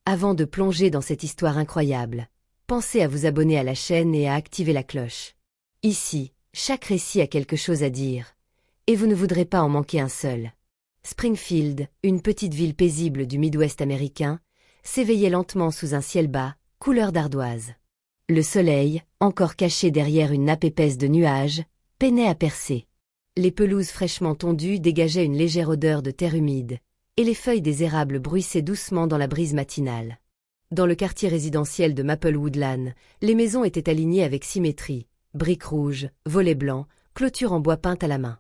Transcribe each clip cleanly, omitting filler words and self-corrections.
Avant de plonger dans cette histoire incroyable, pensez à vous abonner à la chaîne et à activer la cloche. Ici, chaque récit a quelque chose à dire, et vous ne voudrez pas en manquer un seul. Springfield, une petite ville paisible du Midwest américain, s'éveillait lentement sous un ciel bas, couleur d'ardoise. Le soleil, encore caché derrière une nappe épaisse de nuages, peinait à percer. Les pelouses fraîchement tondues dégageaient une légère odeur de terre humide, et les feuilles des érables bruissaient doucement dans la brise matinale. Dans le quartier résidentiel de Maplewoodland, les maisons étaient alignées avec symétrie, briques rouges, volets blancs, clôtures en bois peint à la main.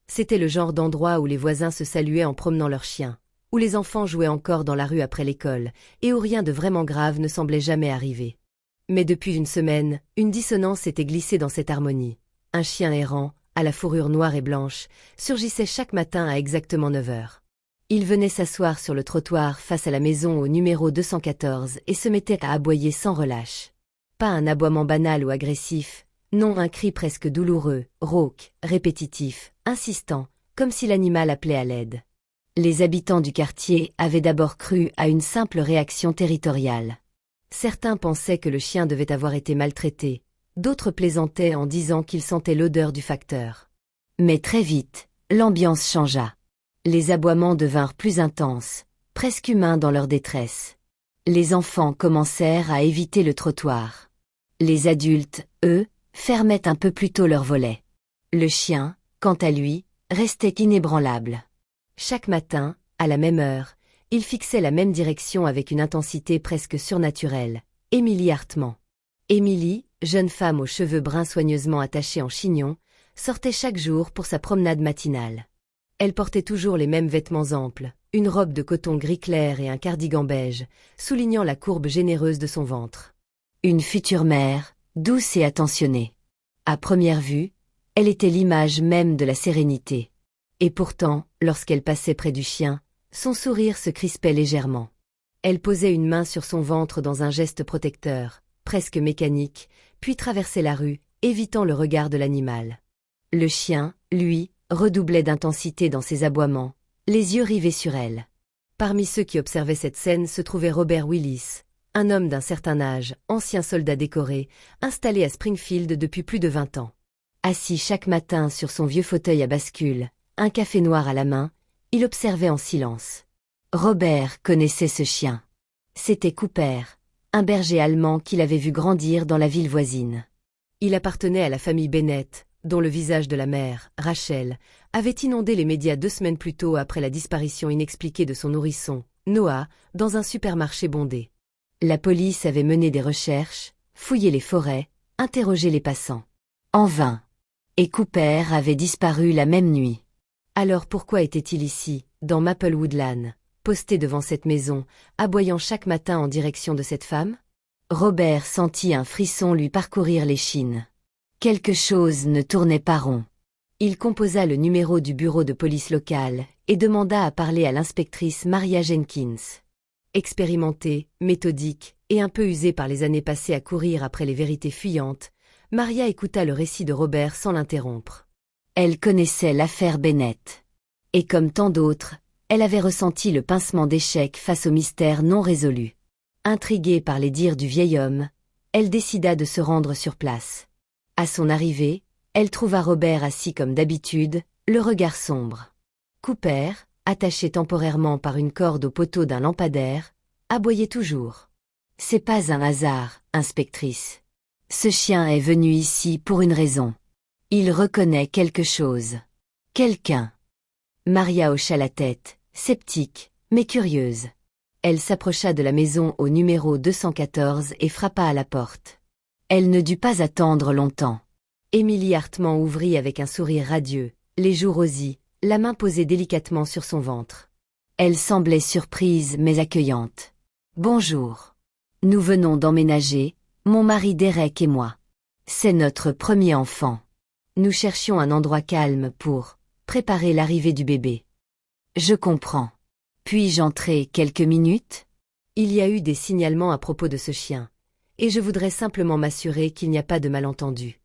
C'était le genre d'endroit où les voisins se saluaient en promenant leurs chiens, où les enfants jouaient encore dans la rue après l'école, et où rien de vraiment grave ne semblait jamais arriver. Mais depuis une semaine, une dissonance s'était glissée dans cette harmonie. Un chien errant, à la fourrure noire et blanche, surgissait chaque matin à exactement 9 heures. Il venait s'asseoir sur le trottoir face à la maison au numéro 214 et se mettait à aboyer sans relâche. Pas un aboiement banal ou agressif, non, un cri presque douloureux, rauque, répétitif, insistant, comme si l'animal appelait à l'aide. Les habitants du quartier avaient d'abord cru à une simple réaction territoriale. Certains pensaient que le chien devait avoir été maltraité, d'autres plaisantaient en disant qu'ils sentaient l'odeur du facteur. Mais très vite, l'ambiance changea. Les aboiements devinrent plus intenses, presque humains dans leur détresse. Les enfants commencèrent à éviter le trottoir. Les adultes, eux, fermaient un peu plus tôt leurs volets. Le chien, quant à lui, restait inébranlable. Chaque matin, à la même heure, il fixait la même direction avec une intensité presque surnaturelle. Émilie Hartman. Émilie, jeune femme aux cheveux bruns soigneusement attachés en chignon, sortait chaque jour pour sa promenade matinale. Elle portait toujours les mêmes vêtements amples, une robe de coton gris clair et un cardigan beige, soulignant la courbe généreuse de son ventre. Une future mère, douce et attentionnée. À première vue, elle était l'image même de la sérénité. Et pourtant, lorsqu'elle passait près du chien, son sourire se crispait légèrement. Elle posait une main sur son ventre dans un geste protecteur, presque mécanique, puis traversait la rue, évitant le regard de l'animal. Le chien, lui, redoublait d'intensité dans ses aboiements, les yeux rivés sur elle. Parmi ceux qui observaient cette scène se trouvait Robert Willis, un homme d'un certain âge, ancien soldat décoré, installé à Springfield depuis plus de 20 ans. Assis chaque matin sur son vieux fauteuil à bascule, un café noir à la main, il observait en silence. Robert connaissait ce chien. C'était Cooper, un berger allemand qu'il avait vu grandir dans la ville voisine. Il appartenait à la famille Bennett, dont le visage de la mère, Rachel, avait inondé les médias 2 semaines plus tôt après la disparition inexpliquée de son nourrisson, Noah, dans un supermarché bondé. La police avait mené des recherches, fouillé les forêts, interrogé les passants. En vain. Et Cooper avait disparu la même nuit. Alors pourquoi était-il ici, dans Maplewoodland, posté devant cette maison, aboyant chaque matin en direction de cette femme? Robert sentit un frisson lui parcourir l'échine. Quelque chose ne tournait pas rond. Il composa le numéro du bureau de police local et demanda à parler à l'inspectrice Maria Jenkins. Expérimentée, méthodique et un peu usée par les années passées à courir après les vérités fuyantes, Maria écouta le récit de Robert sans l'interrompre. Elle connaissait l'affaire Bennett. Et comme tant d'autres, elle avait ressenti le pincement d'échec face au mystère non résolu. Intriguée par les dires du vieil homme, elle décida de se rendre sur place. À son arrivée, elle trouva Robert assis comme d'habitude, le regard sombre. Cooper, attaché temporairement par une corde au poteau d'un lampadaire, aboyait toujours. « C'est pas un hasard, inspectrice. Ce chien est venu ici pour une raison. Il reconnaît quelque chose. Quelqu'un. » Maria hocha la tête, sceptique, mais curieuse. Elle s'approcha de la maison au numéro 214 et frappa à la porte. Elle ne dut pas attendre longtemps. Émilie Hartman ouvrit avec un sourire radieux, les joues rosies, la main posée délicatement sur son ventre. Elle semblait surprise mais accueillante. « Bonjour. Nous venons d'emménager, mon mari Derek et moi. C'est notre premier enfant. Nous cherchions un endroit calme pour préparer l'arrivée du bébé. » Je comprends. Puis-je entrer quelques minutes? Il y a eu des signalements à propos de ce chien. Et je voudrais simplement m'assurer qu'il n'y a pas de malentendu.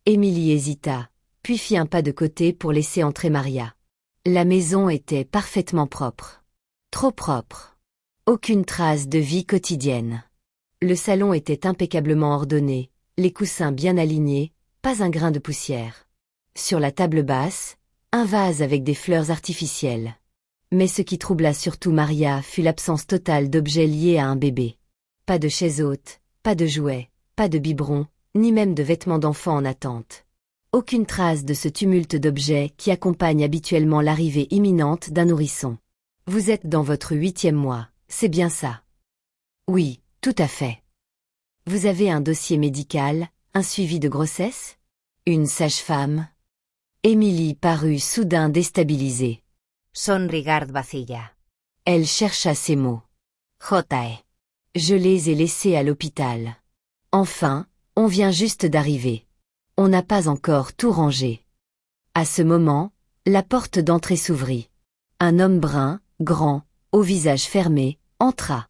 Émilie hésita, puis fit un pas de côté pour laisser entrer Maria. La maison était parfaitement propre. Trop propre. Aucune trace de vie quotidienne. Le salon était impeccablement ordonné, les coussins bien alignés, pas un grain de poussière. Sur la table basse, un vase avec des fleurs artificielles. Mais ce qui troubla surtout Maria fut l'absence totale d'objets liés à un bébé. Pas de chaise haute, pas de jouets, pas de biberon, ni même de vêtements d'enfant en attente. Aucune trace de ce tumulte d'objets qui accompagne habituellement l'arrivée imminente d'un nourrisson. Vous êtes dans votre 8e mois, c'est bien ça? Oui, tout à fait. Vous avez un dossier médical, un suivi de grossesse? Une sage-femme? Émilie parut soudain déstabilisée. Son regard vacilla. Elle chercha ses mots. J.E. Je les ai laissés à l'hôpital. Enfin, on vient juste d'arriver. On n'a pas encore tout rangé. À ce moment, la porte d'entrée s'ouvrit. Un homme brun, grand, au visage fermé, entra.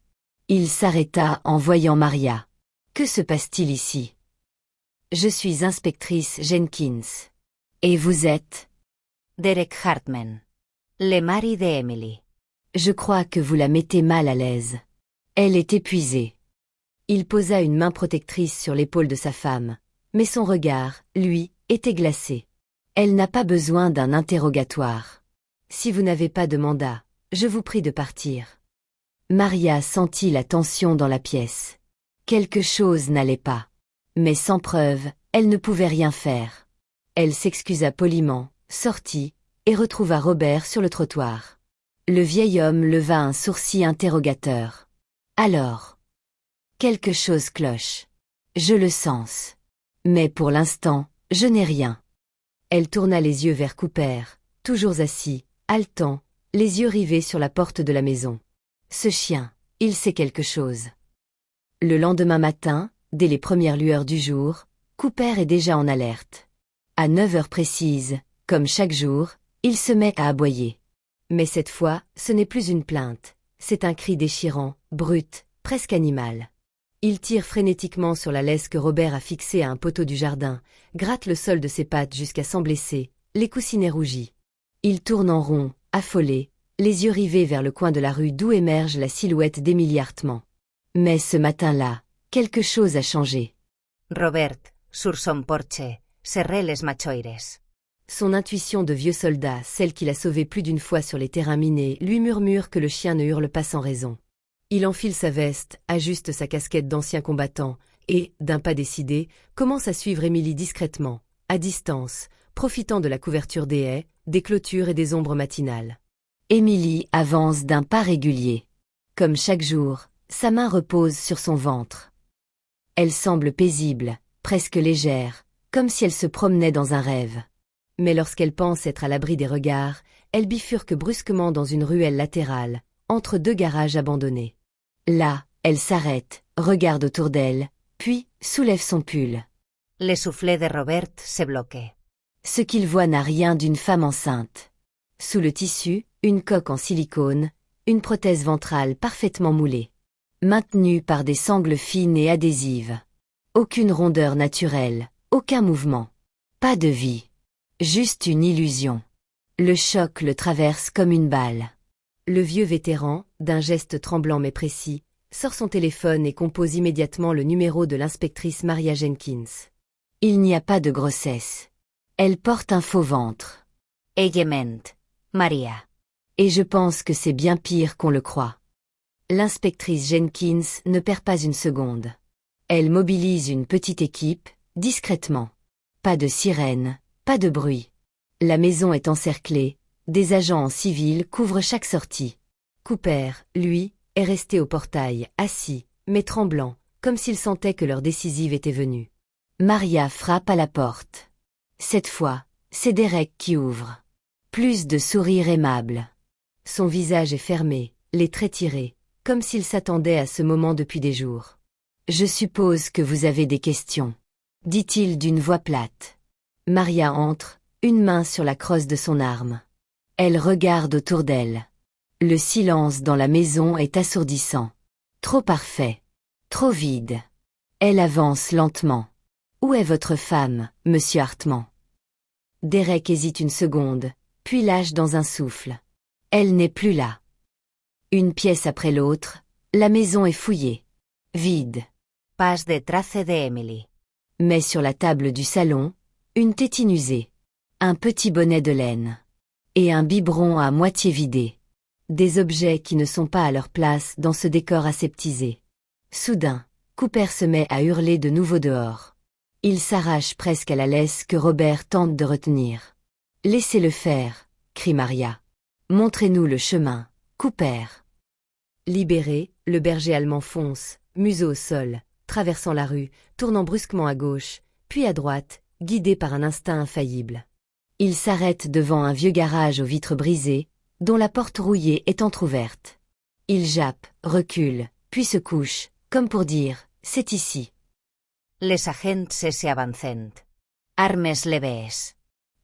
Il s'arrêta en voyant Maria. Que se passe-t-il ici? Je suis inspectrice Jenkins. Et vous êtes? Derek Hartman. Le mari de Emily. Je crois que vous la mettez mal à l'aise. Elle est épuisée. Il posa une main protectrice sur l'épaule de sa femme, mais son regard, lui, était glacé. Elle n'a pas besoin d'un interrogatoire. Si vous n'avez pas de mandat, je vous prie de partir. Maria sentit la tension dans la pièce. Quelque chose n'allait pas. Mais sans preuve, elle ne pouvait rien faire. Elle s'excusa poliment, sortit, et retrouva Robert sur le trottoir. Le vieil homme leva un sourcil interrogateur. Alors? Quelque chose cloche. Je le sens. Mais pour l'instant, je n'ai rien. Elle tourna les yeux vers Cooper, toujours assis, haletant, les yeux rivés sur la porte de la maison. Ce chien, il sait quelque chose. Le lendemain matin, dès les premières lueurs du jour, Cooper est déjà en alerte. À 9 heures précises, comme chaque jour, il se met à aboyer. Mais cette fois, ce n'est plus une plainte, c'est un cri déchirant, brut, presque animal. Il tire frénétiquement sur la laisse que Robert a fixée à un poteau du jardin, gratte le sol de ses pattes jusqu'à s'en blesser, les coussinets rougis. Il tourne en rond, affolé, les yeux rivés vers le coin de la rue d'où émerge la silhouette d'Émilie Hartman. Mais ce matin-là, quelque chose a changé. Robert, sur son porche, serré les machoires. Son intuition de vieux soldat, celle qu'il a sauvé plus d'une fois sur les terrains minés, lui murmure que le chien ne hurle pas sans raison. Il enfile sa veste, ajuste sa casquette d'ancien combattant, et, d'un pas décidé, commence à suivre Émilie discrètement, à distance, profitant de la couverture des haies, des clôtures et des ombres matinales. Émilie avance d'un pas régulier. Comme chaque jour, sa main repose sur son ventre. Elle semble paisible, presque légère, comme si elle se promenait dans un rêve. Mais lorsqu'elle pense être à l'abri des regards, elle bifurque brusquement dans une ruelle latérale, entre deux garages abandonnés. Là, elle s'arrête, regarde autour d'elle, puis soulève son pull. Le soufflet de Robert se bloquait. Ce qu'il voit n'a rien d'une femme enceinte. Sous le tissu, une coque en silicone, une prothèse ventrale parfaitement moulée. Maintenue par des sangles fines et adhésives. Aucune rondeur naturelle, aucun mouvement. Pas de vie. Juste une illusion. Le choc le traverse comme une balle. Le vieux vétéran, d'un geste tremblant mais précis, sort son téléphone et compose immédiatement le numéro de l'inspectrice Maria Jenkins. Il n'y a pas de grossesse. Elle porte un faux ventre. Ella ment. Maria. Et je pense que c'est bien pire qu'on le croit. L'inspectrice Jenkins ne perd pas une seconde. Elle mobilise une petite équipe, discrètement. Pas de sirène, pas de bruit. La maison est encerclée, des agents en civil couvrent chaque sortie. Cooper, lui, est resté au portail, assis, mais tremblant, comme s'il sentait que l'heure décisive était venue. Maria frappe à la porte. Cette fois, c'est Derek qui ouvre. Plus de sourire aimable. Son visage est fermé, les traits tirés, comme s'il s'attendait à ce moment depuis des jours. « Je suppose que vous avez des questions », dit-il d'une voix plate. Maria entre, une main sur la crosse de son arme. Elle regarde autour d'elle. Le silence dans la maison est assourdissant. Trop parfait. Trop vide. Elle avance lentement. « Où est votre femme, monsieur Hartman ?» Derek hésite une seconde, puis lâche dans un souffle. Elle n'est plus là. Une pièce après l'autre, La maison est fouillée. Vide. Pas de trace de Emily. Mais sur la table du salon, une tétine usée. Un petit bonnet de laine. Et un biberon à moitié vidé. Des objets qui ne sont pas à leur place dans ce décor aseptisé. Soudain, Cooper se met à hurler de nouveau dehors. Il s'arrache presque à la laisse que Robert tente de retenir. « Laissez-le faire !» crie Maria. « Montrez-nous le chemin, Cooper !» Libéré, le berger allemand fonce, museau au sol, traversant la rue, tournant brusquement à gauche, puis à droite, guidé par un instinct infaillible. Il s'arrête devant un vieux garage aux vitres brisées, dont la porte rouillée est entr'ouverte. Il jappe, recule, puis se couche, comme pour dire « c'est ici ». Les agents se avancent. Armes leves.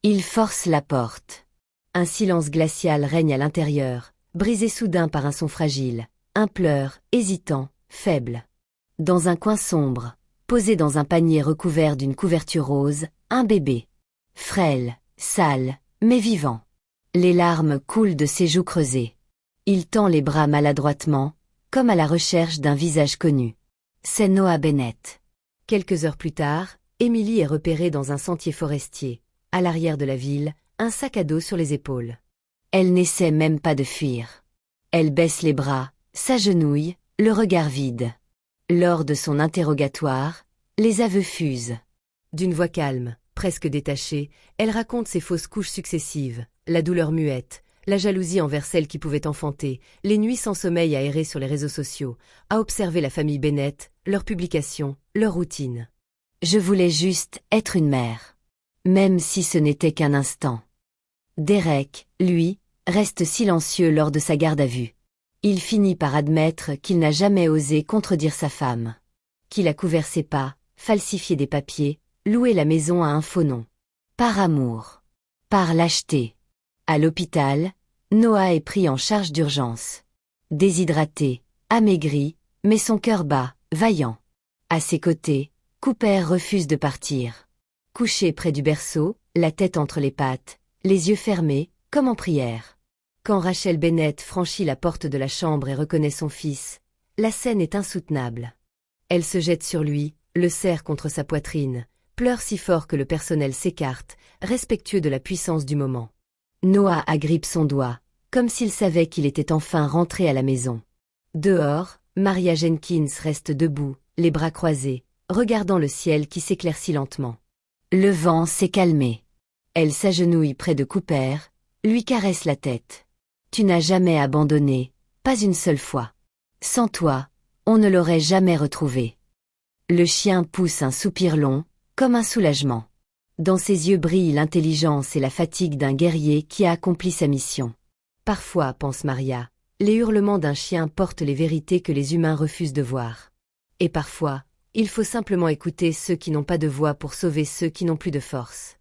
Il force la porte. Un silence glacial règne à l'intérieur, brisé soudain par un son fragile, un pleur, hésitant, faible. Dans un coin sombre, posé dans un panier recouvert d'une couverture rose, un bébé. Frêle, sale, mais vivant. Les larmes coulent de ses joues creusées. Il tend les bras maladroitement, comme à la recherche d'un visage connu. C'est Noah Bennett. Quelques heures plus tard, Emily est repérée dans un sentier forestier, à l'arrière de la ville, un sac à dos sur les épaules. Elle n'essaie même pas de fuir. Elle baisse les bras, s'agenouille, le regard vide. Lors de son interrogatoire, les aveux fusent. D'une voix calme, presque détachée, elle raconte ses fausses couches successives, la douleur muette, la jalousie envers celle qui pouvait enfanter, les nuits sans sommeil à errer sur les réseaux sociaux, à observer la famille Bennett, leurs publications, leur routine. Je voulais juste être une mère. Même si ce n'était qu'un instant. Derek, lui, reste silencieux lors de sa garde à vue. Il finit par admettre qu'il n'a jamais osé contredire sa femme. Qu'il a couvert ses pas, falsifié des papiers, loué la maison à un faux nom. Par amour. Par lâcheté. À l'hôpital, Noah est pris en charge d'urgence. Déshydraté, amaigri, mais son cœur bat, vaillant. À ses côtés, Cooper refuse de partir. Couché près du berceau, la tête entre les pattes, les yeux fermés, comme en prière. Quand Rachel Bennett franchit la porte de la chambre et reconnaît son fils, la scène est insoutenable. Elle se jette sur lui, le serre contre sa poitrine, pleure si fort que le personnel s'écarte, respectueux de la puissance du moment. Noah agrippe son doigt, comme s'il savait qu'il était enfin rentré à la maison. Dehors, Maria Jenkins reste debout, les bras croisés, regardant le ciel qui s'éclaircit lentement. Le vent s'est calmé. Elle s'agenouille près de Cooper, lui caresse la tête. Tu n'as jamais abandonné, pas une seule fois. Sans toi, on ne l'aurait jamais retrouvé. Le chien pousse un soupir long, comme un soulagement. Dans ses yeux brille l'intelligence et la fatigue d'un guerrier qui a accompli sa mission. Parfois, pense Maria, les hurlements d'un chien portent les vérités que les humains refusent de voir. Et parfois, il faut simplement écouter ceux qui n'ont pas de voix pour sauver ceux qui n'ont plus de force.